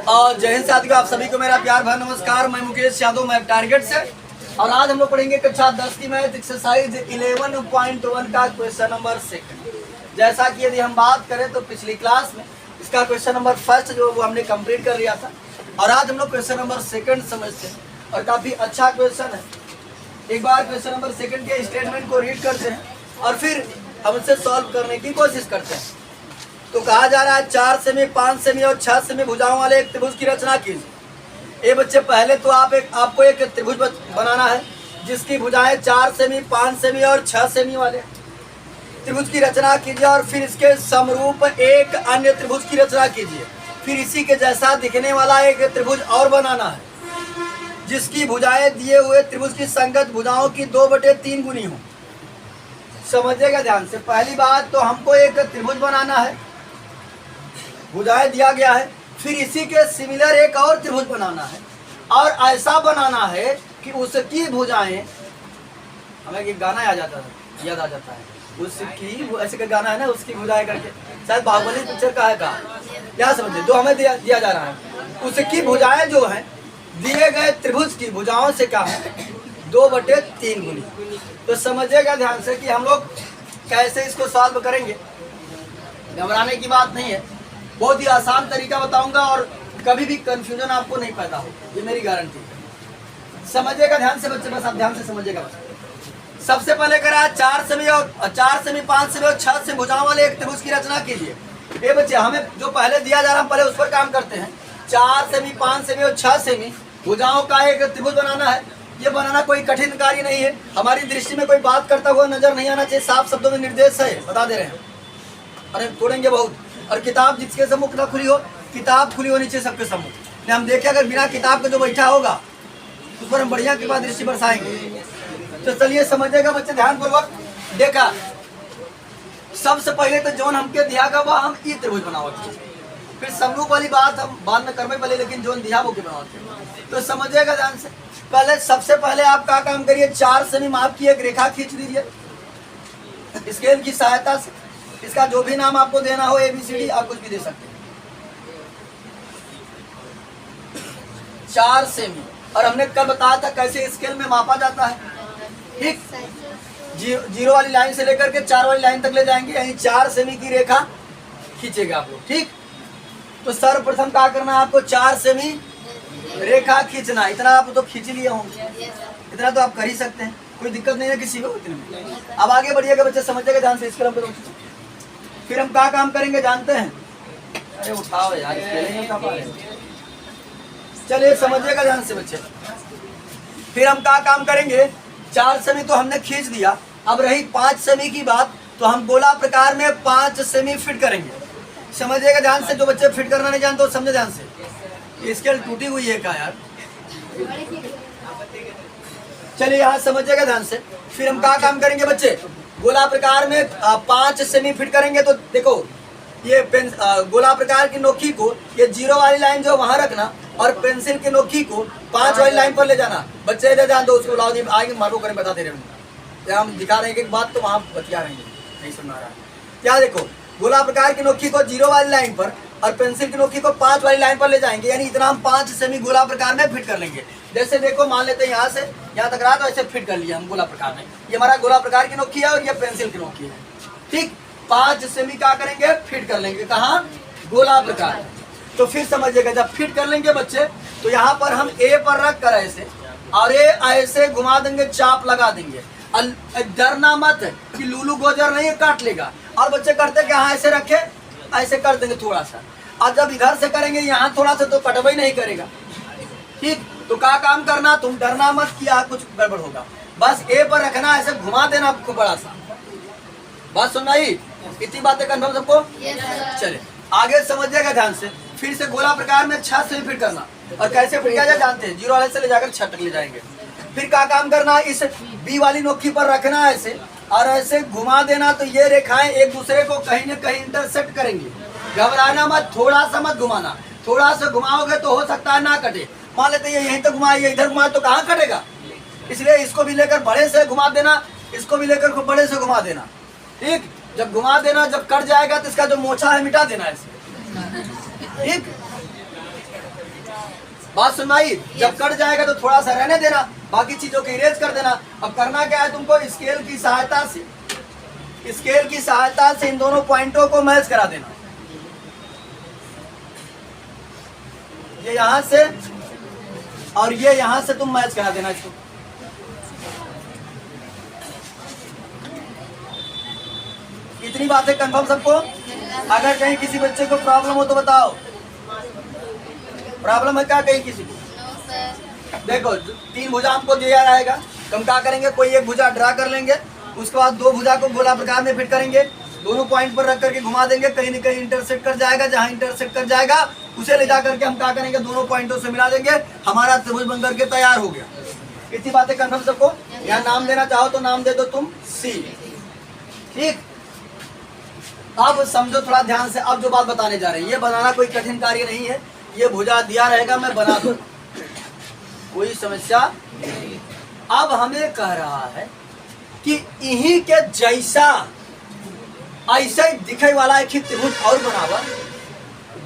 और जय हिंद साथियों, आप सभी को मेरा प्यार भरा नमस्कार। मैं मुकेश यादव, मैं टारगेट से। और आज हम लोग पढ़ेंगे कक्षा 10 की मैथ एक्सरसाइज 11.1 का क्वेश्चन नंबर 6। जैसा कि यदि हम बात करें तो पिछली क्लास में इसका क्वेश्चन नंबर फर्स्ट जो वो हमने कंप्लीट कर लिया था, और आज हम लोग क्वेश्चन नंबर 2 समझते हैं और काफी अच्छा क्वेश्चन है। एक बार क्वेश्चन नंबर 2 के स्टेटमेंट को रीड करते हैं और फिर हम इसे सॉल्व करने की कोशिश करते हैं। तो कहा जा रहा है 4 सेमी, 5 सेमी और 6 सेमी भुजाओं वाले एक त्रिभुज की रचना कीजिए। ये बच्चे पहले तो आपको एक त्रिभुज बनाना है जिसकी भुजाएं 4 सेमी, 5 सेमी और 6 सेमी वाले त्रिभुज की रचना कीजिए, और फिर इसके समरूप एक अन्य त्रिभुज की रचना कीजिए। फिर इसी के जैसा दिखने वाला एक त्रिभुज और बनाना है जिसकी भुजाएं दिए हुए त्रिभुज की संगत भुजाओं की 2/3 गुनी हो। समझिएगा ध्यान से। पहली बात तो हमको एक त्रिभुज बनाना है, भुजाएं दिया गया है, फिर इसी के सिमिलर एक और त्रिभुज बनाना है, और ऐसा बनाना है कि उसकी भुजाएं, हमें एक गाना याद आ जाता है उसकी, ऐसे का गाना है ना, उसकी भुजाएं करके, शायद बाहुबली पिक्चर का है, कहा क्या समझे, जो हमें दिया जा रहा है उसकी भुजाएं जो है दिए गए त्रिभुज की भुजाओं से क्या है 2/3 गुनी। तो समझिएगा ध्यान से कि हम लोग कैसे इसको सॉल्व करेंगे। घबराने की बात नहीं है, बहुत ही आसान तरीका बताऊंगा और कभी भी कंफ्यूजन आपको नहीं पैदा हो, ये मेरी गारंटी है। समझिएगा ध्यान से बच्चे, बस आप ध्यान से समझिएगा बस। सबसे पहले करा 4 सेमी, 5 सेमी और 6 सेमी भुजाओं वाले एक त्रिभुज की रचना कीजिए। ये बच्चे हमें जो पहले दिया जा रहा है पहले उस पर काम करते हैं। 4 सेमी, 5 सेमी और 6 सेमी भुजाओं का एक त्रिभुज बनाना है। ये बनाना कोई कठिन कार्य नहीं है। हमारी दृष्टि में कोई बात करता हुआ नजर नहीं आना चाहिए, साफ शब्दों में निर्देश है, बता दे रहे हैं। अरे तोड़ेंगे बहुत। और किताब जिसके सम्मुख ना खुली हो, किताब खुली होनी चाहिए सबके सम्मुख। हम देखें अगर बिना किताब के जो बैठा होगा उस पर हम बढ़िया कृपा दृष्टि बरसाएंगे। तो चलिए समझिएगा बच्चे ध्यानपूर्वक। देखा, सबसे पहले तो जोन हमके दिया गया वह हम ई त्रिभुज बनावत, फिर समरूप वाली बात हम बाद में करने पहले, लेकिन जोन दिया वो के बनावत। तो समझिएगा ध्यान से। पहले सबसे पहले आप क्या काम करिए, 4 सेमी माप की एक रेखा खींच दीजिए स्केल की सहायता से। इसका जो भी नाम आपको देना हो, ABCD, आप कुछ भी दे सकते हैं। 4 सेमी, और हमने कल बताया था कैसे स्केल में मापा जाता है, ठीक। 0 वाली लाइन से लेकर के 4 वाली लाइन तक ले जाएंगे, यानी 4 सेमी की रेखा खींचेगा आप लोग, ठीक। तो सर्वप्रथम क्या करना है आपको, 4 सेमी रेखा खींचना। इतना आप तो खींच लिए होंगे, इतना तो आप कर ही सकते हैं, कोई दिक्कत नहीं है किसी को इतने में। अब आगे बढ़िएगा बच्चे, समझिएगा ध्यान से। इसके फिर हम क्या काम करेंगे जानते हैं? अरे उठाओ यार, नहीं उठा पा रहे। चलिए समझिएगा ध्यान से बच्चे। फिर हम क्या काम करेंगे, 4 सेमी तो हमने खींच दिया। अब रही 5 सेमी की बात, तो हम गोला प्रकार में 5 सेमी फिट करेंगे। समझिएगा ध्यान से। जो बच्चे फिट करना नहीं जानते वो समझे ध्यान से। स्केल टूटी हुई है क्या यार? चलिए यहाँ समझिएगा ध्यान से। फिर हम क्या काम करेंगे बच्चे, गोला प्रकार में 5 सेमी फिट करेंगे। तो देखो ये गोला प्रकार की नोकी को, ये 0 वाली लाइन जो वहां रखना, और पेंसिल की नोकी को 5 वाली लाइन पर ले जाना। बच्चे इधर ध्यान दो, उसको लाओ आगे मारो करें, बता दे रहे हैं। हम दिखा रहे हैं एक बात, तो वहां बतिया रहे हैं, नहीं सुन रहा है क्या। देखो गोला प्रकार की नोकी को 0 वाली लाइन पर और पेंसिल की नोकी को 5 वाली लाइन पर ले जाएंगे, यानी इतना हम 5 सेमी गोला प्रकार में फिट कर लेंगे। जैसे देखो मान लेते हैं यहाँ से यहाँ तक रहा, तो ऐसे फिट कर लिया हम गोला प्रकार में। ये हमारा गोला प्रकार की नोकी है और ये पेंसिल की नोकी है, ठीक। 5 सेमी क्या करेंगे, फिट कर लेंगे। कहाँ? गोला प्रकार। तो फिर समझिएगा, जब फिट कर लेंगे बच्चे, तो यहाँ पर हम A पर रख कर ऐसे, और ये ऐसे घुमा देंगे, चाप लगा देंगे। डरना मत कि लूलू गोजर नहीं काट लेगा। और बच्चे करते क्या, ऐसे रखे, ऐसे कर देंगे थोड़ा सा, और जब इधर से करेंगे यहाँ थोड़ा सा, तो कटवाई नहीं करेगा, ठीक। तो क्या काम करना, तुम डरना मत कि यहाँ कुछ गड़बड़ होगा, बस A पर रखना, ऐसे घुमा देना आपको बड़ा सा। बात सुनना ही, इतनी बातें कन्फर्म सबको? चले आगे समझिएगा ध्यान से। फिर से गोला प्रकार में 6 सेमी फिट करना, और कैसे फिट किया जाए जानते हैं, 0 वाले से ले जाकर 6 तक ले जाएंगे। फिर क्या काम करना, इस B वाली नोकी पर रखना ऐसे, और ऐसे घुमा देना, तो ये रेखाएं एक दूसरे को कहीं न कहीं इंटरसेक्ट करेंगे। घबराना मत, थोड़ा सा मत घुमाना, थोड़ा सा घुमाओगे तो हो सकता है ना कटे। मान लेते ये यहीं तक घुमाइए, इधर घुमाए तो कहाँ कटेगा, इसलिए इसको भी लेकर बड़े से घुमा देना, इसको भी लेकर बड़े से घुमा देना, ठीक। जब घुमा देना, जब कट जाएगा तो इसका जो मोछा है मिटा देना ऐसे, ठीक। बात सुनाई, जब कट जाएगा तो थोड़ा सा रहने देना, बाकी चीजों को इरेज कर देना। अब करना क्या है तुमको, स्केल की सहायता से इन दोनों पॉइंटों को मैच करा देना। ये यहां से और ये यहां से तुम मैच करा देना इसको। इतनी बातें कंफर्म सबको? अगर कहीं किसी बच्चे को प्रॉब्लम हो तो बताओ। प्रॉब्लम है क्या कहीं किसी को? देखो 3 भुजा हमको दिया रहेगा, हम क्या करेंगे, कोई एक भुजा ड्रा कर लेंगे, उसके बाद 2 भुजा को गोला प्रकार में फिट करेंगे, दोनों पॉइंट पर रख करके घुमा देंगे, कहीं न कहीं इंटरसेक्ट कर जाएगा, जहां इंटरसेक्ट कर जाएगा उसे ले जा करके हम क्या करेंगे, दोनों पॉइंटों से मिला देंगे, हमारा त्रिभुज बन करके तैयार हो गया। इतनी बातें कंफर्म सबको? यहाँ नाम देना चाहो तो नाम दे दो तुम सी। ठीक, अब समझो थोड़ा ध्यान से, अब जो बात बताने जा रहे हैं, ये बनाना कोई कठिन कार्य नहीं है, ये भुजा दिया रहेगा मैं बना दूँ, कोई समस्या नहीं। अब हमें कह रहा है कि इन्हीं के जैसा ऐसे ही दिखे वाला एक त्रिभुज और बनावा,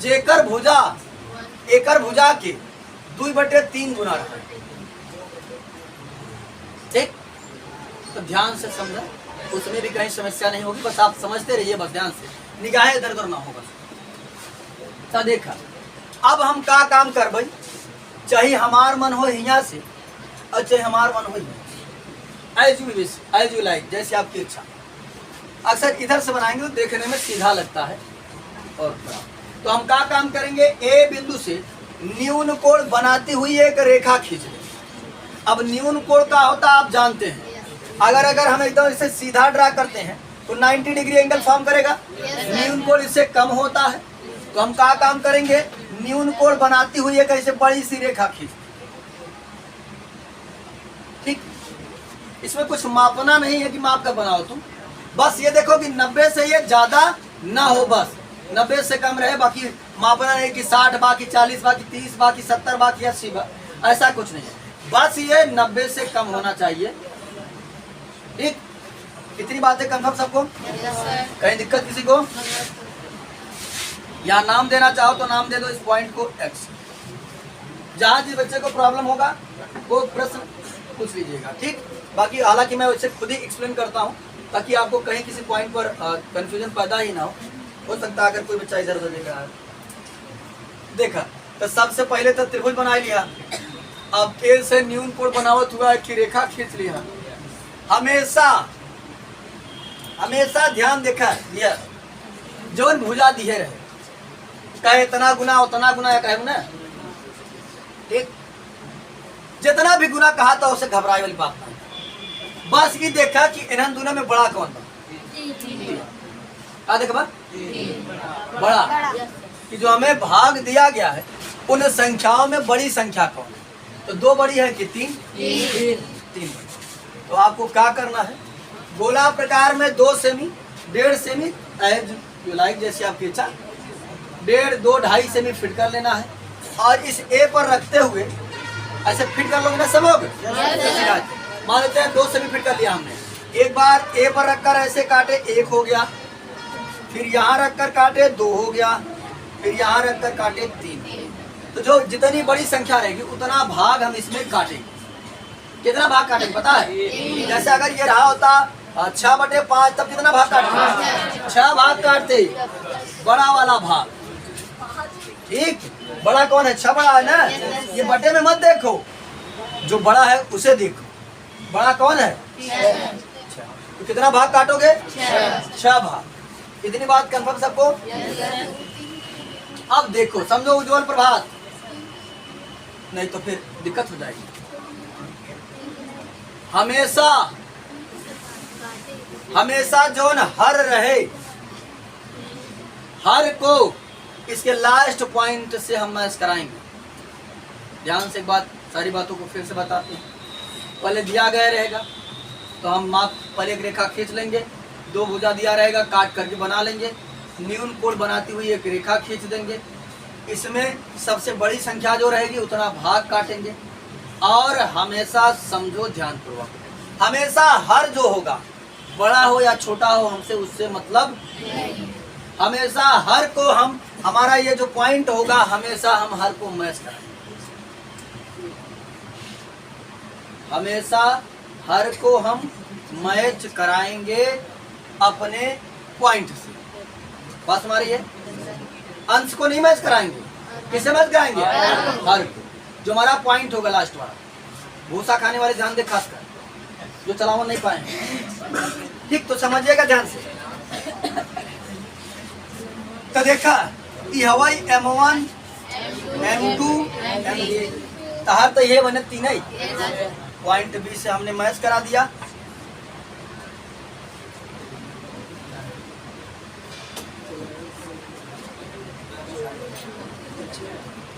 जेकर भुजा एकर भुजा के 2/3 गुना रहा। ठीक, तो ध्यान से समझा, उसमें भी कहीं समस्या नहीं होगी, बस आप समझते रहिए, बस ध्यान से, निगाहें इधर उधर ना हो बस। तो देखा, अब हम क्या काम कर भाई, चाहे हमार मन हो यहाँ से और चाहे हमार मन हो as you wish, as you like, जैसे आपकी इच्छा। अक्सर इधर से बनाएंगे तो देखने में सीधा लगता है और तो हम क्या काम करेंगे, ए बिंदु से न्यून कोण बनाती हुई एक रेखा खींच लें। अब न्यून कोण क्या होता है आप जानते हैं, अगर हम एकदम इसे सीधा ड्रा करते हैं तो 90 डिग्री एंगल फॉर्म करेगा, न्यून कोण इससे कम होता है, तो हम क्या काम करेंगे, न्यून कोण बनाती हुई एक ऐसे बड़ी सी रेखा खींच। ठीक, इसमें कुछ मापना नहीं है कि माप का बनाओ तुम, बस ये देखो कि 90 से ये ज्यादा ना हो, बस 90 से कम रहे, बाकी मापना नहीं कि 60 बाकी 40 बाकी 30 बाकी 70 बाकी 80 ऐसा कुछ नहीं है, बस ये 90 से कम होना चाहिए। ठीक, इतनी बातें कंफर्म सबको? कहीं दिक्कत किसी को? या नाम देना चाहो तो नाम दे दो इस पॉइंट को एक्स। जहां जिस बच्चे को प्रॉब्लम होगा वो प्रश्न पूछ लीजिएगा। ठीक, बाकी हालांकि मैं उसे खुद ही एक्सप्लेन करता हूं ताकि आपको कहीं किसी पॉइंट पर कंफ्यूजन पैदा ही ना हो सकता है अगर कोई बच्चा इधर उधर देख रहा है। देखा, तो सबसे पहले तो त्रिभुज बना लिया, अब ए से न्यून कोण बनावत हुआ कि रेखा खींच लिया। हमेशा ध्यान देखा ये जो भुजा दिए रहे, कहे इतना गुना उतना गुना या कहे ना, ठीक, जितना भी गुना कहा था उसे घबराए वाली बात नहीं, बस ये देखा कि इन्हन दोनों में बड़ा कौन था, देखा बड़ा, कि जो हमें भाग दिया गया है उन संख्याओं में बड़ी संख्या कौन है, तो 2 बड़ी है कि 3 बड़ी। तो आपको क्या करना है, गोला प्रकार में 2 सेमी 1.5 सेमी एज यू लाइक, जैसे आपकी इच्छा, 1.5 2 2.5 सेमी फिट कर लेना है, और इस ए पर रखते हुए ऐसे फिट कर लोगे ना, समझोगे? मान लेते हैं 2 सेमी फिट कर लिया हमने, एक बार ए पर रखकर ऐसे काटे 1 हो गया, फिर यहाँ रखकर काटे 2 हो गया, फिर यहाँ रखकर काटे 3। तो जो जितनी बड़ी संख्या रहेगी उतना भाग हम इसमें काटेंगे। कितना भाग काटेंगे पता है? जैसे अगर ये रहा होता 6/5 तब कितना भाग काटते? 6 भाग काटते, बड़ा वाला भाग। ठीक, बड़ा कौन है? 6 बड़ा है ना, ये बटे में मत देखो, जो बड़ा है उसे देखो, बड़ा कौन है? 6। तो कितना भाग काटोगे? 6 भाग। इतनी बात कंफर्म सबको? अब देखो, समझो उज्जवल प्रभात, नहीं तो फिर दिक्कत हो जाएगी। हमेशा जो न हर रहे, हर को इसके लास्ट पॉइंट से हम मैच कराएंगे। ध्यान से एक बात, सारी बातों को फिर से बताते हैं। पहले दिया गया रहेगा तो हम माप पहले एक रेखा खींच लेंगे, 2 भुजा दिया रहेगा काट करके बना लेंगे, न्यून कोण बनाती हुई एक रेखा खींच देंगे, इसमें सबसे बड़ी संख्या जो रहेगी उतना भाग काटेंगे, और हमेशा समझो ध्यानपूर्वक, हमेशा हर जो होगा बड़ा हो या छोटा हो हमसे उससे मतलब, हमेशा हर को हम, हमारा ये जो पॉइंट होगा हमेशा हम हर को मैच कराएंगे। हमेशा हर को हम मैच कराएंगे अपने पॉइंट से। बात हमारी है, अंश को नहीं मैच कराएंगे, किसे मैच कराएंगे? हर को। जो हमारा पॉइंट होगा लास्ट वाला। भूसा खाने वाले ध्यान दे, खासकर जो चलावन नहीं पाए। ठीक, तो समझिएगा ध्यान से। तो देखा ये हवाई M1 M2 M3 तहार तो ये बने तीन ही पॉइंट बी से हमने मैच करा दिया।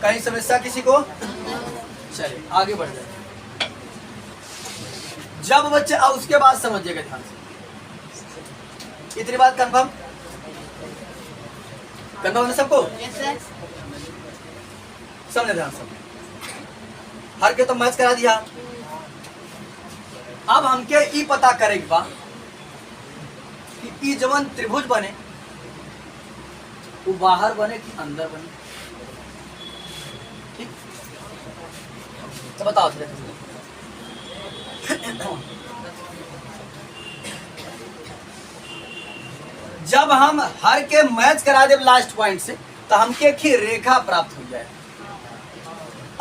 कहीं समस्या किसी को? चलिए आगे बढ़ जाए। जब बच्चे, अब उसके बाद समझिएगा ध्यान से। इतनी बात कंफर्म है सबको? समझे ध्यान से। हर के तो मैच करा दिया। अब हमके ई पता करेगा बा कि ई जवन त्रिभुज बने वो बाहर बने कि अंदर बने। ठीक, तो बताओ। जब हम हर के मैच करा दे लास्ट पॉइंट से तो हमके एक ही रेखा प्राप्त हो जाए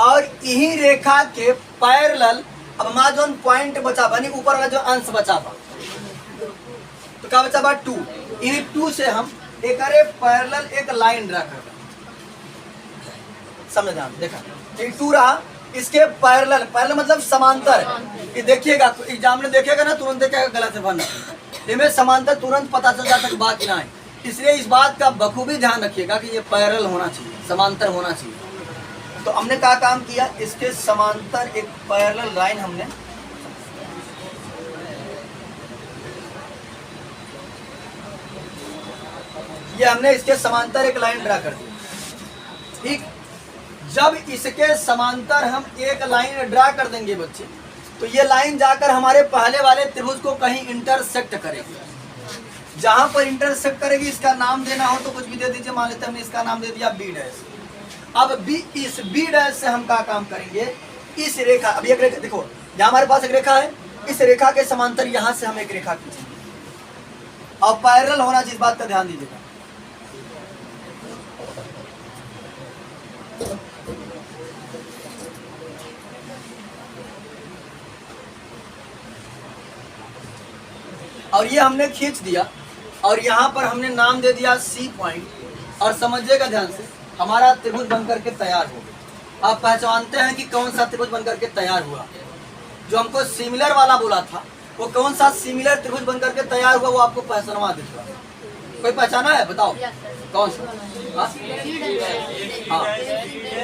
और यही रेखा के पैरेलल अब हमारा जो पॉइंट बचा बनी ऊपर वाला जो अंश बचा बा तो क्या बचा बा 2। यही 2 से हम एक पैरेलल एक लाइन ड्रा कर समझ ध्यान देखा। ये 2 रहा, इसके पैरेलल मतलब समांतर। ये देखिएगा एग्जाम में देखेगा ना तुरंत देखेगा गलत है बनना। इनमें समांतर तुरंत पता चल जाता है बात ना है। इसलिए इस बात का बखूबी ध्यान रखिएगा कि ये पैरेलल होना चाहिए, समांतर होना चाहिए। तो हमने क्या काम किया, इसके समांतर एक पैरेलल लाइन हमने इसके समांतर एक लाइन ड्रा कर दी। ठीक, जब इसके समांतर हम एक लाइन ड्रा कर देंगे बच्चे तो ये लाइन जाकर हमारे पहले वाले त्रिभुज को कहीं इंटरसेक्ट करेगी। जहां पर इंटरसेक्ट करेगी इसका नाम देना हो तो कुछ भी दे दीजिए। मान लेते हमने इसका नाम दे दिया B'। अब इस B' से हम क्या काम करेंगे, इस रेखा, अब एक रेखा देखो यहाँ हमारे पास एक रेखा है, इस रेखा के समांतर यहाँ से हम एक रेखा खींचेंगे और पैरेलल होना चाहिए, इस बात का ध्यान दीजिएगा। और ये हमने खींच दिया और यहाँ पर हमने नाम दे दिया C पॉइंट। और समझिएगा ध्यान से, हमारा त्रिभुज बनकर के तैयार हो गया। आप पहचानते हैं कि कौन सा त्रिभुज बनकर के तैयार हुआ। जो हमको सिमिलर वाला बोला था वो कौन सा सिमिलर त्रिभुज बनकर के तैयार हुआ वो आपको पहचानवा देगा। कोई पहचाना है? बताओ कौन सा?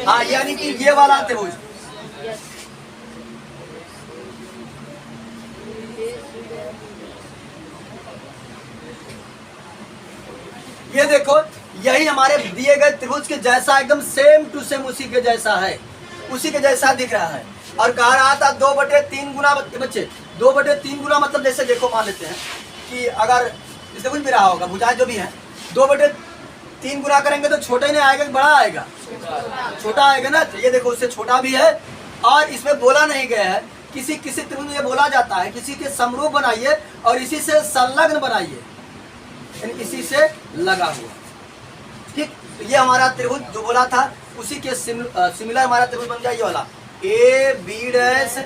हाँ, यानी कि ये वाला त्रिभुज। ये देखो यही हमारे दिए गए त्रिभुज के जैसा एकदम सेम टू सेम उसी के जैसा है, उसी के जैसा दिख रहा है। और कह रहा था 2/3 गुना बच्चे 2/3 गुना मतलब जैसे देखो मान लेते हैं कि अगर इससे कुछ भी रहा होगा भुजाएं जो भी हैं 2/3 गुना करेंगे तो छोटा ही नहीं आएगा, बड़ा आएगा, छोटा आएगा ना। ये देखो उससे छोटा भी है। और इसमें बोला नहीं गया है किसी त्रिभुज में ये बोला जाता है किसी के समरूप बनाइए और इसी से संलग्न बनाइए, इसी से लगा हुआ। ठीक, तो ये हमारा त्रिभुज जो बोला था उसी के सिमिलर हमारा त्रिभुज बन गया। ये वाला AB'C'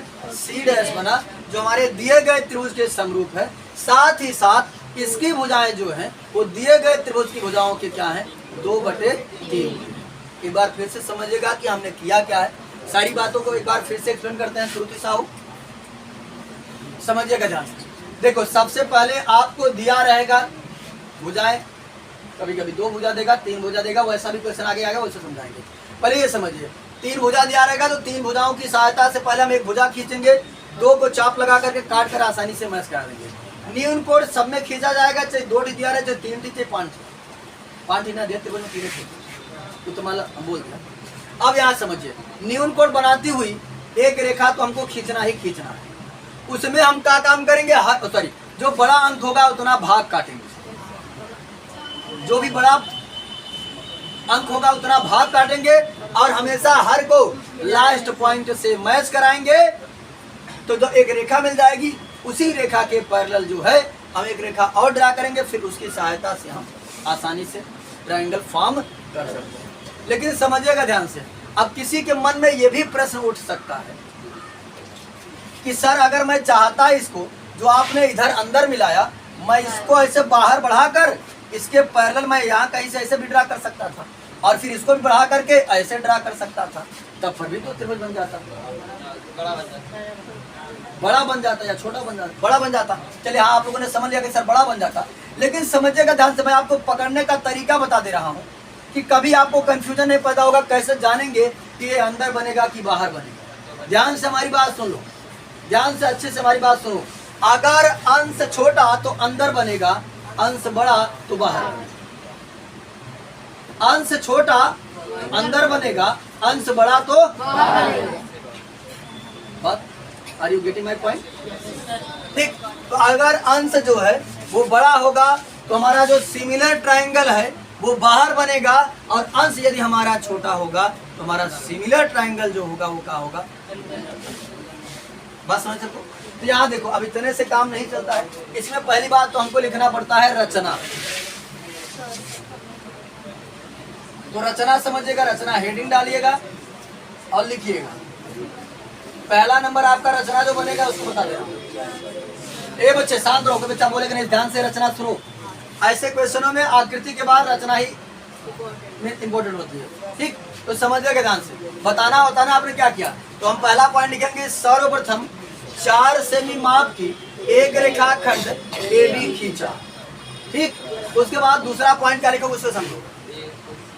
बना जो हमारे दिए गए त्रिभुज के समरूप है। साथ ही साथ इसकी भुजाएं जो हैं वो दिए गए त्रिभुज की भुजाओं के क्या है 2/3। एक बार फिर से समझिएगा कि हमने किया क्या है। सारी बातों को एक बार फिर से एक्सप्लेन करते हैं। श्रुति साहू समझिएगा ध्यान से। देखो सबसे पहले आपको दिया रहेगा भुजाएं, कभी कभी 2 भुजा देगा, 3 भुजा देगा, वैसा भी क्वेश्चन आगे आएगा वैसे समझाएंगे। पहले ये समझिए 3 भुजा दिया रहेगा तो 3 भुजाओं की सहायता से पहले हम एक भुजा खींचेंगे, 2 को चाप लगा करके काट कर आसानी से मैच करा देंगे। न्यून कोड सब में खींचा जाएगा, चाहे 2 दिया रहे, चाहे 3 चाहे 5 ना देते बोले 3 तो तुम्हारा हम बोल दिया। अब यहाँ समझिए न्यून कोड बनाती हुई एक रेखा तो हमको खींचना ही खींचना है। उसमें हम क्या काम करेंगे, सॉरी जो बड़ा अंक होगा उतना भाग काटेंगे, जो भी बड़ा अंक होगा उतना भाग काटेंगे और हमेशा हर को लास्ट पॉइंट से मैच कराएंगे तो जो एक रेखा मिल जाएगी, उसी रेखा के पैरेलल जो है हम एक रेखा और ड्रा करेंगे, फिर उसकी सहायता से हम आसानी से ट्रायंगल फॉर्म कर सकते हैं। लेकिन समझिएगा ध्यान से, अब किसी के मन में ये भी प्रश्न उठ सकता है कि सर अगर मैं चाहता इसको जो आपने इधर अंदर मिलाया, मैं इसको ऐसे बाहर बढ़ाकर इसके पैरेलल मैं यहाँ कहीं से ऐसे भी ड्रा कर सकता था और फिर इसको भी बढ़ा करके ऐसे ड्रा कर सकता था, तब फिर भी तो त्रिभुज बन जाता, बड़ा बन जाता या छोटा बन जाता, बड़ा बन जाता। चलिए हाँ, आप लोगों ने समझ लिया कि सर बड़ा बन जाता। लेकिन समझिएगा ध्यान से, मैं आपको पकड़ने का तरीका बता दे रहा हूँ कि कभी आपको कंफ्यूजन नहीं पैदा होगा, कैसे जानेंगे कि ये अंदर बनेगा कि बाहर बनेगा। ध्यान से हमारी बात सुन लो, ध्यान से अच्छे से हमारी बात सुनो। अगर अंश छोटा तो अंदर बनेगा, अंश बड़ा तो बाहर बनेगा। अंश छोटा अंदर बनेगा, अंश बड़ा तो बात। Are you getting my point? ठीक, तो अगर अंश जो है वो बड़ा होगा तो हमारा जो सिमिलर ट्रायंगल है वो बाहर बनेगा, और अंश यदि हमारा छोटा होगा तो हमारा सिमिलर ट्रायंगल जो होगा वो क्या होगा, बस समझ सकते हो। तो यहाँ देखो, अब इतने से काम नहीं चलता है, इसमें पहली बात तो हमको लिखना पड़ता है रचना। तो रचना समझिएगा, रचना हेडिंग डालिएगा और लिखिएगा। पहला नंबर आपका रचना जो बनेगा उसको बता देना। ए बच्चे शांत रहो, बच्चा बोलेगा नहीं, ध्यान से रचना सुनो। ऐसे क्वेश्चनों में आकृति के बाद रचना ही इंपॉर्टेंट होती है, ठीक? तो समझिएगा ध्यान से, बताना आपने क्या किया। तो हम पहला पॉइंट लिखेंगे, सर्वप्रथम 4 सेमी माप की एक रेखाखंड AB खींचा, ठीक? उसके बाद दूसरा पॉइंट क्या लिखोगे उसको समझो।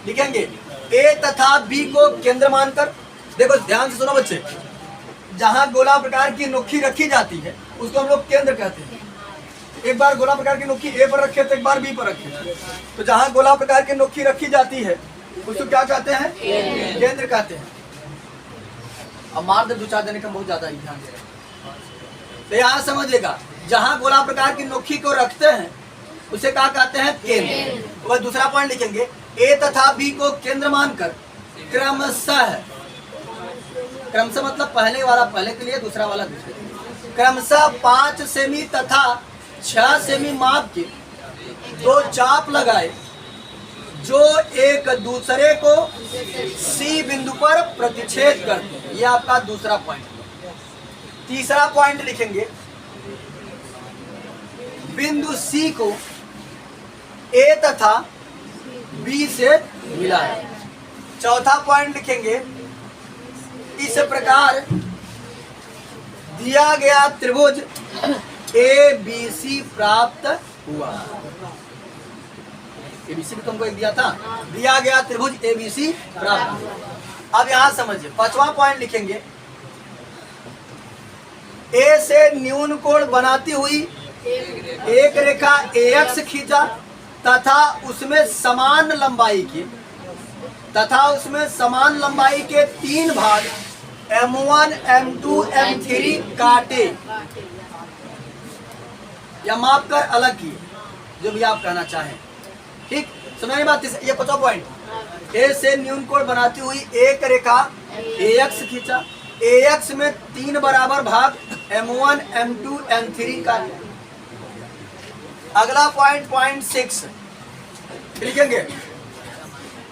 लिखेंगे A तथा B को केंद्र मानकर, देखो ध्यान से सुनो बच्चे, जहां गोला प्रकार की नोखी रखी जाती है उसको हम लोग केंद्र कहते हैं। एक बार गोला प्रकार की नोखी A पर रखे तो एक बार B पर रखे, तो जहां गोला प्रकार की नोखी रखी जाती है उसको क्या कहते हैं? केंद्र कहते हैं। अब मार दे 2-4 देने का बहुत ज्यादा ही ध्यान दे, तो यहाँ समझिएगा, जहां गोला प्रकार की नोखी को रखते हैं उसे क्या कहते हैं? केंद्र। वह दूसरा पॉइंट लिखेंगे, A तथा B को केंद्र मानकर क्रमशः, क्रमशः मतलब पहले वाला पहले के लिए, दूसरा वाला दूसरे के लिए, क्रमशः 5 सेमी तथा 6 सेमी माप के 2 चाप लगाए जो एक दूसरे को C बिंदु पर प्रतिच्छेद करते हैं। यह आपका दूसरा पॉइंट। तीसरा पॉइंट लिखेंगे, बिंदु C को A तथा B से मिलाए। चौथा पॉइंट लिखेंगे, इस प्रकार दिया गया त्रिभुज ABC प्राप्त हुआ। ABC भी तुमको एक दिया था, दिया गया त्रिभुज ABC प्राप्त हुआ। अब यहां समझिए, पांचवा पॉइंट लिखेंगे, A से न्यून कोण बनाती हुई एक रेखा AX खींचा तथा उसमें समान लंबाई के 3 भाग M1, M2, M3 काटे या माप कर अलग किए, जो भी आप कहना चाहें, ठीक? सुनाई बात। ये 5वां पॉइंट, A से न्यून कोण बनाती हुई एक रेखा AX खींचा, AX में 3 बराबर भाग M1, M2, M3 काटे। अगला पॉइंट 6 लिखेंगे,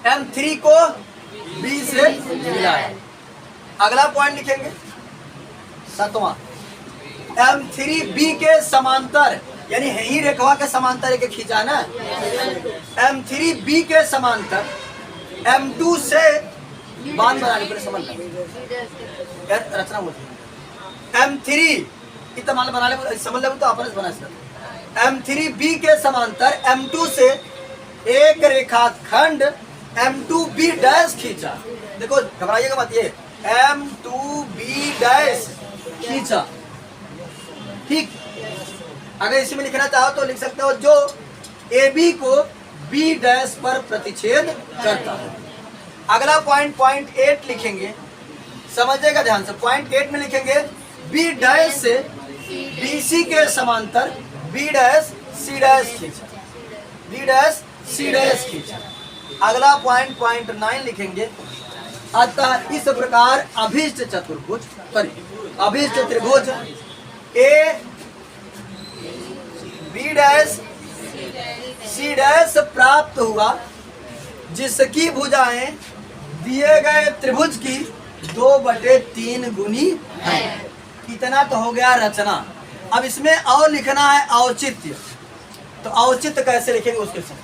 M3 को B से मिलाया। अगला पॉइंट लिखेंगे 7वां, M3B के समांतर, यानी ही रेखा के समांतर एक खींचा ना, M3B के समांतर M2 से बांध बनाने पर समझ यार रचना होती है। M3 इतना बना ले समझ ले तो अपन बना सकते। M3B के समांतर M2 से एक रेखाखंड M2B डैश खींचा। देखो घबराइएगा मत, ये M2B डैश खींचा, ठीक? अगर इसमें लिखना चाहो तो लिख सकते हो, जो AB को B डैश पर प्रतिच्छेद करता है। अगला पॉइंट 8 लिखेंगे, समझिएगा ध्यान से। पॉइंट 8 में लिखेंगे, B डैश से BC के समांतर B डैश C डैश खींचा, B डैश C डैश खींचा। अगला पॉइंट 9 लिखेंगे, अतः इस प्रकार अभीष्ट चतुर्भुज अभीष्ट त्रिभुज A B dash C dash प्राप्त हुआ, जिसकी भुजाएं दिए गए त्रिभुज की 2/3 गुनी है। इतना तो हो गया रचना। अब इसमें और लिखना है औचित्य। तो औचित्य कैसे लिखेंगे उसके साथ?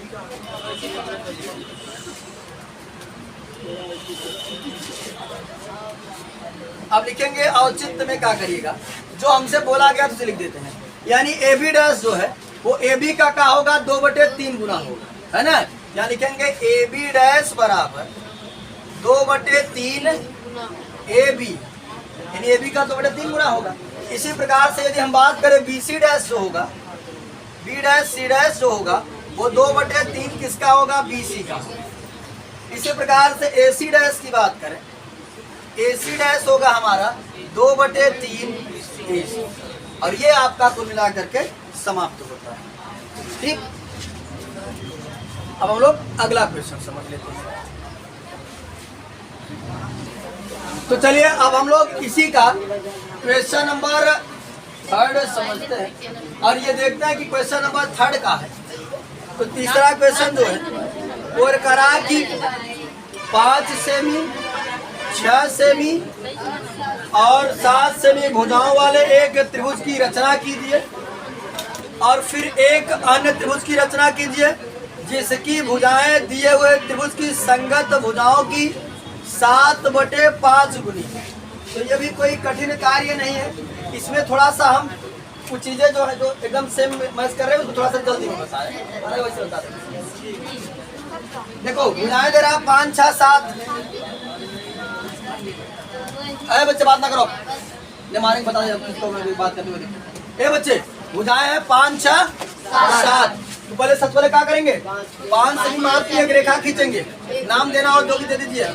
अब लिखेंगे औचित्य में क्या करिएगा, जो हमसे बोला गया तो उसे लिख देते हैं। यानी ए बी डैश जो है वो ए बी का क्या होगा, 2/3 गुना होगा, है ना। यहाँ लिखेंगे ए बी डैश बराबर 2/3 ए बी, यानी ए बी का 2/3 गुना होगा। इसी प्रकार से यदि हम बात करें बी सी डैश जो होगा, बी डैश सी डैश जो होगा वो 2/3 किसका होगा, बी सी का। इसी प्रकार से ए सी डैश की बात करें, ए सी डैश होगा हमारा 2/3 ए सी, और ये आपका कुल मिला करके समाप्त होता है। ठीक, अब हम लोग अगला क्वेश्चन समझ लेते हैं। तो चलिए अब हम लोग इसी का क्वेश्चन नंबर 3 समझते हैं, और ये देखते हैं कि क्वेश्चन नंबर 3 का है। तो तीसरा क्वेश्चन जो है वो करा कि 5 सेमी 6 सेमी और 7 सेमी भुजाओं वाले एक त्रिभुज की रचना कीजिए, और फिर एक अन्य त्रिभुज की रचना कीजिए जिसकी भुजाएं दिए हुए त्रिभुज की संगत भुजाओं की 7/5 गुनी। तो ये भी कोई कठिन कार्य नहीं है। इसमें थोड़ा सा हम कुछ चीजें जो है जो एकदम सेम मैच कर रहे हैं उसको थोड़ा सा जल्दी में बताएं, वैसे बता दें। देखो भुजाएं दे रहा 5 6 7। अरे बच्चे बात ना करो, ये मारेंगे, बता दें बात करते हुए। ए बच्चे भुजाएं हैं 5 6 7। तो पहले सबसे पहले क्या करेंगे, 5 सेमी माप की एक रेखा खींचेंगे, नाम देना और जो भी दे दीजिए।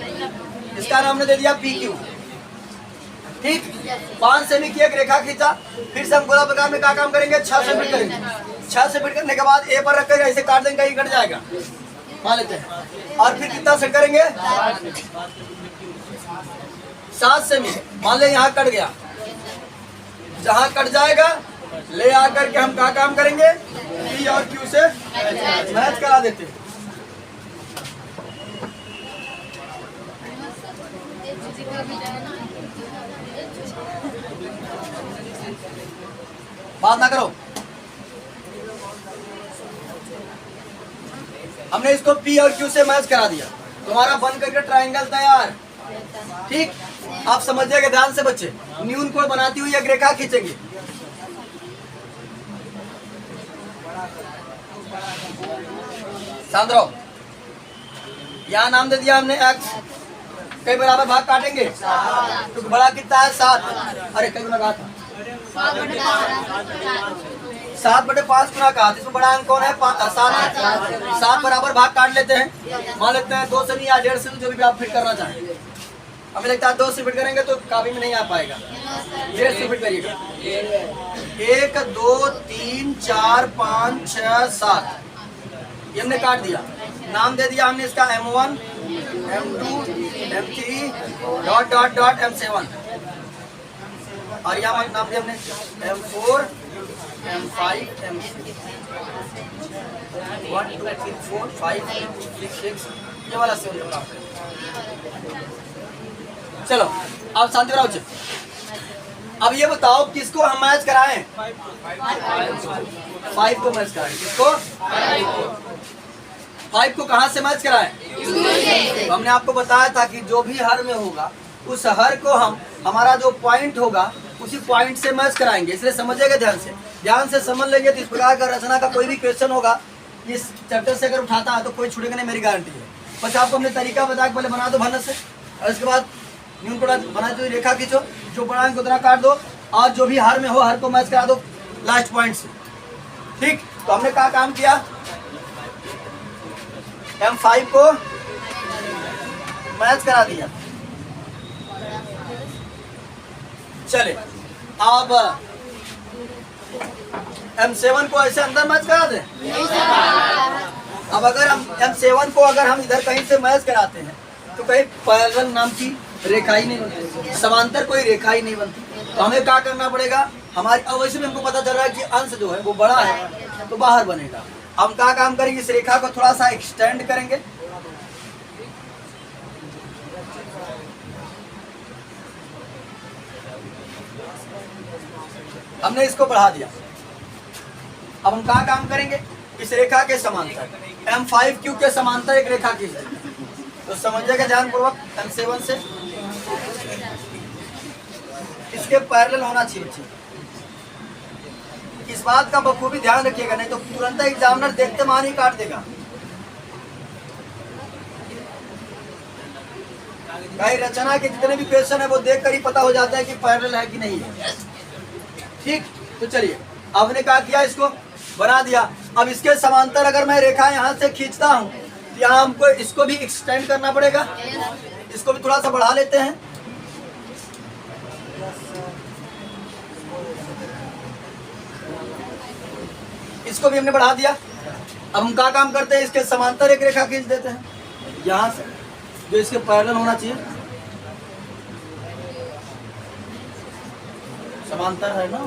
इसका नाम ने दे दिया पी क्यू। ठीक, 5 सेमी की एक रेखा खींचा, फिर से हम गोला प्रकार में क्या काम करेंगे, 6 से फिट करेंगे। 6 से फिट करने के बाद ए पर रखकर ऐसे काट देंगे, कहीं कट जाएगा, मान लेते हैं। और फिर कितना सेट करेंगे, 7 सेमी, मान ले यहाँ कट गया, जहाँ कट जाएगा ले आकर के हम क्या काम करेंगे, पी और क्यू से मैच करा देते हैं। बात ना करो, हमने इसको पी और क्यू से मैच करा दिया, तुम्हारा बन करके ट्रायंगल तैयार। ठीक, आप समझिएगा ध्यान से बच्चे। न्यून को बनाती हुई एक रेखा खींचेंगे, शांत रहो। यहाँ नाम दे दिया हमने x, कई बराबर भाग काटेंगे, तो बड़ा कितना है 7। अरे कई गुना कहा था 7/5 गुना कहा, इसमें बड़ा अंक कौन है, 7। 7 बराबर भाग काट लेते हैं, मान लेते हैं 2 सेमी या 1.5 सेमी, जो भी आप फिट करना चाहें। हमें लगता है 2 से फिट करेंगे तो काफी में नहीं आ पाएगा, 1.5 से फिट करिएगा। 1 2 3 4 5 6 7, ये हमने काट दिया। नाम दे दिया हमने इसका M1 M2 M3 dot dot dot M7, और यहाँ नाम दिया हमने M4 M5 M6 1 2 3 4 5 6 6, ये वाला 7। चलो अब शांति रहो। अब ये बताओ किसको हम मैच कराएं, 5 को मैच कराएं। किसको, 5 को कहाँ से मैच कराएं, तो हमने आपको बताया था कि जो भी हर में होगा उस हर को हम हमारा जो पॉइंट होगा उसी पॉइंट से मैच कराएंगे। इसलिए समझिएगा ध्यान से समझ लेंगे तो इस प्रकार का रचना का कोई भी क्वेश्चन होगा इस चैप्टर से अगर उठाता है तो कोई छूटेगा नहीं, मेरी गारंटी है। बस आपको हमने तरीका बताया कि पहले बना दो भनस से, और इसके बाद न्यून को बनाते हुए रेखा खींचो, जो बड़ा अंक उतना काट दो, और जो भी हर में हो हर को मैच करा दो लास्ट पॉइंट से। ठीक, तो हमने क्या काम किया, M5 को मैच करा दिया। चले अब M7 को ऐसे अंदर मैच करा दें। अब अगर हम M7 को अगर हम इधर कहीं से मैच कराते हैं तो कहीं पैरेलल नाम की रेखा ही नहीं बनती, समांतर कोई रेखा ही नहीं बनती। तो हमें क्या करना पड़ेगा, हमारी अवश्य में हमको पता चल रहा है कि अंश जो है वो बड़ा है तो बाहर बनेगा। हम क्या काम करेंगे, इस रेखा को थोड़ा सा एक्सटेंड करेंगे, हमने इसको बढ़ा दिया। अब हम क्या काम करेंगे, इस रेखा के समांतर M5Q के समांतर एक रेखा खींच देंगे। तो समझिएगा ध्यानपूर्वक, M7 से इसके पैरेलल होना चाहिए। इस बात का बखूबी ध्यान रखिएगा, नहीं तो तुरंत एग्जामिनर देखते मान ही काट देगा। कई रचना के जितने भी क्वेश्चन है वो देख कर ही पता हो जाता है कि पैरेलल है कि नहीं है। ठीक, तो चलिए अब हमने क्या किया, इसको बना दिया। अब इसके समांतर अगर मैं रेखा यहाँ से खींचता हूँ तो यहाँ हमको इसको भी एक्सटेंड करना पड़ेगा, इसको भी थोड़ा सा बढ़ा लेते हैं। इसको भी हमने बढ़ा दिया। अब हम क्या काम करते हैं, इसके समांतर एक रेखा खींच देते हैं यहाँ से, जो इसके पैरेलल होना चाहिए। समांतर है ना,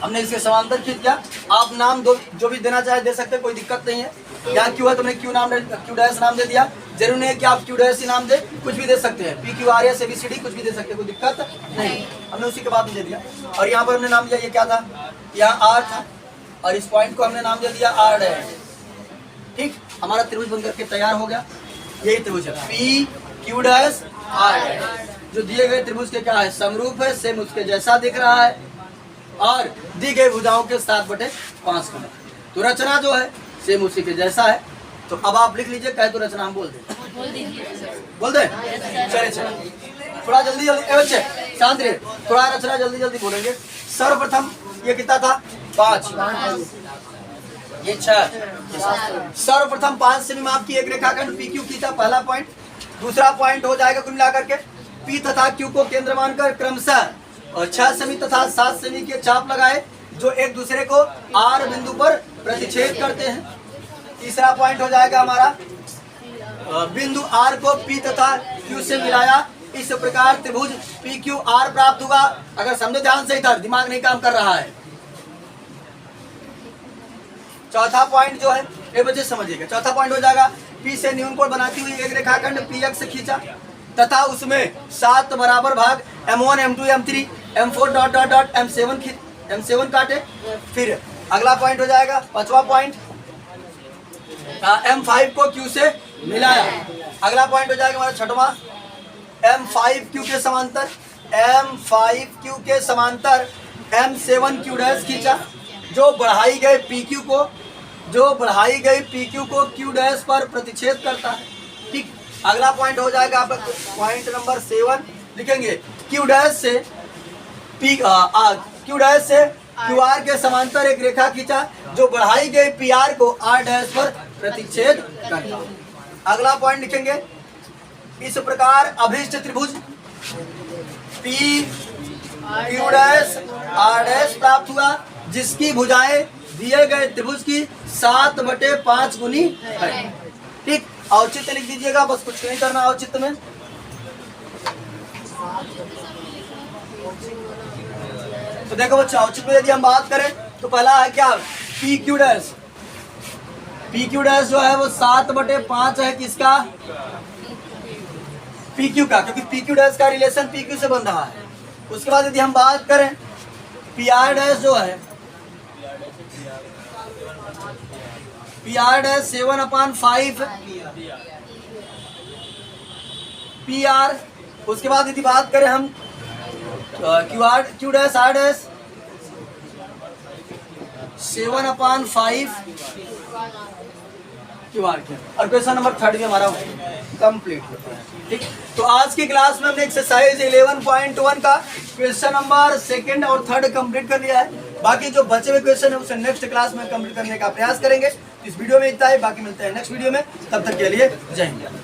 हमने इसके समांतर खींच दिया। आप नाम दो जो भी देना चाहे दे सकते, कोई दिक्कत नहीं है। यहाँ क्यू है, तुमने क्यू डैश नाम दे दिया। जरूर नहीं है कि आप क्यू डैश ही नाम दे, कुछ भी दे सकते हैं, PQRS ABCD कुछ भी दे सकते हैं, कोई दिक्कत नहीं। हमने उसी के बाद में दे दिया। और यहाँ पर हमने नाम दिया, ये क्या था, यहाँ R था, और इस पॉइंट को हमने नाम दे दिया R डैश। ठीक, हमारा त्रिभुज बनकर के तैयार हो गया। यही त्रिभुज है PQ डैश R डैश, जो दिए गए त्रिभुज के क्या है, समरूप है, सेम उसके जैसा दिख रहा है, और दी गई भुजाओं के 7/5 का। तो रचना जो है सेम उसी के जैसा है। तो अब आप लिख लीजिए, कहे तो रचना हम बोल दें, बोल दें। चलिए थोड़ा जल्दी बच्चे शांत रहिए, थोड़ा रचना जल्दी जल्दी बोलेंगे। सर्वप्रथम ये कितना था, 5, ये 6। सर्वप्रथम 5 सेमी माप की एक रेखाखंड PQ खींचा, पहला पॉइंट। दूसरा पॉइंट हो जाएगा कुल मिलाकर के P तथा Q को केंद्र मानकर क्रमशः और 6 सेमी तथा 7 सेमी के चाप लगाए, जो एक दूसरे को R बिंदु पर प्रतिच्छेद करते हैं। तीसरा पॉइंट हो जाएगा हमारा बिंदु R को P तथा Q से मिलाया, इस प्रकार त्रिभुज PQR प्राप्त हुआ। अगर समझो ध्यान से, इधर दिमाग नहीं काम कर रहा है। चौथा पॉइंट जो है, ये बच्चे समझिएगा, चौथा पॉइंट हो जाएगा P से न्यून कोण बनाती हुई एक रेखाखंड PX खींचा तथा उसमें 7 बराबर भाग M1 M2 M3 M4 dot dot dot M7 काटे। फिर अगला पॉइंट हो जाएगा, पांचवा पॉइंट, M5 को Q से मिलाया। अगला पॉइंट हो जाएगा हमारा छठवां, M5Q के समांतर, M5Q के समांतर M7Q डैश खींचा, जो बढ़ाई गई PQ को Q डैश पर प्रतिच्छेद करता है। ठीक, अगला पॉइंट हो जाएगा आप पॉइंट नंबर 7 लिखेंगे, Q डैश से QR के समांतर एक रेखा खींचा, जो बढ़ाई गई PR को R डैश पर प्रतिच्छेद करता है। अगला पॉइंट लिखेंगे, इस प्रकार अभिष्ट त्रिभुज PQ डैश R डैश प्राप्त हुआ, जिसकी भुजाएं दिए गए त्रिभुज की 7/5 गुनी है। ठीक, औचित्य लिख दीजिएगा, बस कुछ नहीं करना औचित्य में। तो देखो बच्चा, औचित्य में यदि हम बात करें तो पहला है क्या, PQ डैश। PQ डैश जो है वो 7/5 है, किसका, PQ का, क्योंकि PQ डैश का रिलेशन PQ से बन रहा है। उसके बाद यदि हम बात करें PR डैश जो है, PR डैश 7/5 PR। उसके बाद यदि बात करें हम Q dash R dash 7/5 QR के। और क्वेश्चन नंबर 3 में हमारा कंप्लीट होता है। ठीक, तो आज की क्लास में हमने एक्सरसाइज 11.1 का क्वेश्चन नंबर 2 और 3 कंप्लीट कर लिया है। बाकी जो बचे हुए क्वेश्चन है उसे नेक्स्ट क्लास में कंप्लीट करने का प्रयास करेंगे। इस वीडियो में इतना ही, बाकी मिलते हैं नेक्स्ट वीडियो में, तब तक के लिए जय हिंद।